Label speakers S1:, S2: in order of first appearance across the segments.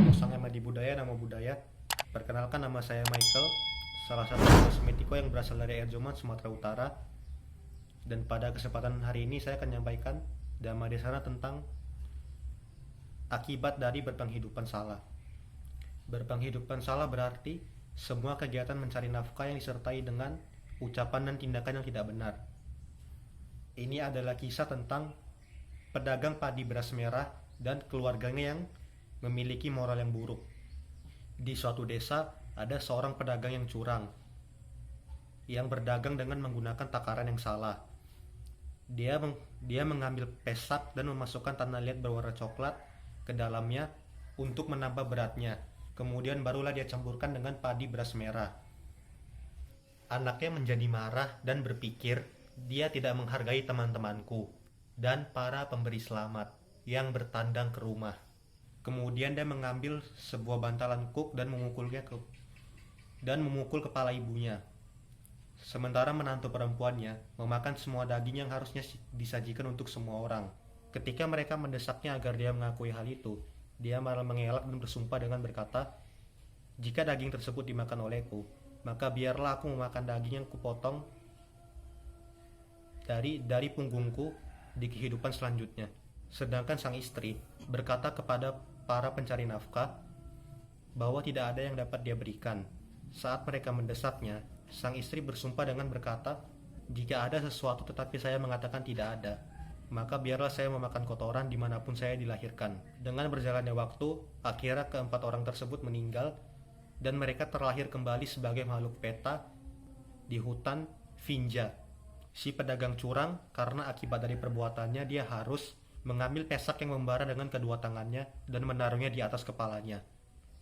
S1: Namo Sang Ema Budaya, Namo Budaya. Perkenalkan, nama saya Michael, salah satu kosmetiko yang berasal dari Erjoman, Sumatera Utara. Dan pada kesempatan hari ini saya akan menyampaikan Dhamma Desana tentang akibat dari berpenghidupan salah. Berpenghidupan salah berarti semua kegiatan mencari nafkah yang disertai dengan ucapan dan tindakan yang tidak benar. Ini adalah kisah tentang pedagang padi beras merah dan keluarganya yang memiliki moral yang buruk. Di suatu desa ada seorang pedagang yang curang, yang berdagang dengan menggunakan takaran yang salah. Dia mengambil pesak dan memasukkan tanah liat berwarna coklat ke dalamnya untuk menambah beratnya. Kemudian barulah dia campurkan dengan padi beras merah. Anaknya menjadi marah dan berpikir, dia tidak menghargai teman-temanku dan para pemberi selamat yang bertandang ke rumah. Kemudian dia mengambil sebuah bantalan kuk dan memukul kepala ibunya. Sementara menantu perempuannya memakan semua daging yang harusnya disajikan untuk semua orang. Ketika mereka mendesaknya agar dia mengakui hal itu, dia malah mengelak dan bersumpah dengan berkata, "Jika daging tersebut dimakan olehku, maka biarlah aku memakan daging yang kupotong dari punggungku di kehidupan selanjutnya." Sedangkan sang istri berkata kepada para pencari nafkah bahwa tidak ada yang dapat dia berikan. Saat mereka mendesaknya, sang istri bersumpah dengan berkata, "Jika ada sesuatu tetapi saya mengatakan tidak ada, maka biarlah saya memakan kotoran dimanapun saya dilahirkan." Dengan berjalannya waktu, akhirnya keempat orang tersebut meninggal dan mereka terlahir kembali sebagai makhluk peta di hutan Vinja. Si pedagang curang karena akibat dari perbuatannya dia harus mengambil pesak yang membara dengan kedua tangannya dan menaruhnya di atas kepalanya.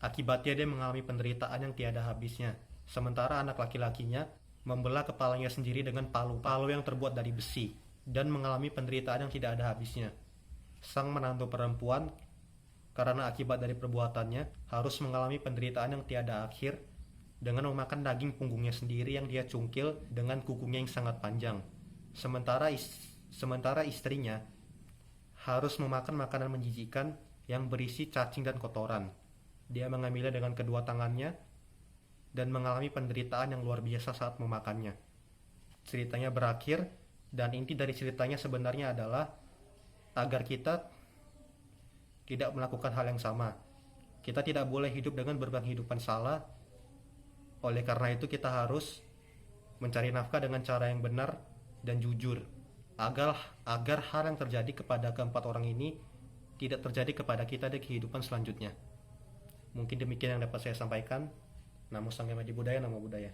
S1: Akibatnya dia mengalami penderitaan yang tiada habisnya. Sementara anak laki-lakinya membelah kepalanya sendiri dengan palu yang terbuat dari besi dan mengalami penderitaan yang tidak ada habisnya. Sang menantu perempuan karena akibat dari perbuatannya harus mengalami penderitaan yang tiada akhir dengan memakan daging punggungnya sendiri yang dia cungkil dengan kukunya yang sangat panjang. Sementara istrinya harus memakan makanan menjijikan yang berisi cacing dan kotoran. Dia mengambilnya dengan kedua tangannya dan mengalami penderitaan yang luar biasa saat memakannya. Ceritanya berakhir dan inti dari ceritanya sebenarnya adalah agar kita tidak melakukan hal yang sama. Kita tidak boleh hidup dengan berpenghidupan salah. Oleh karena itu kita harus mencari nafkah dengan cara yang benar dan jujur agar hal yang terjadi kepada keempat orang ini tidak terjadi kepada kita di kehidupan selanjutnya. Mungkin demikian yang dapat saya sampaikan. Namo Sang Ema Budaya, Namo Budaya.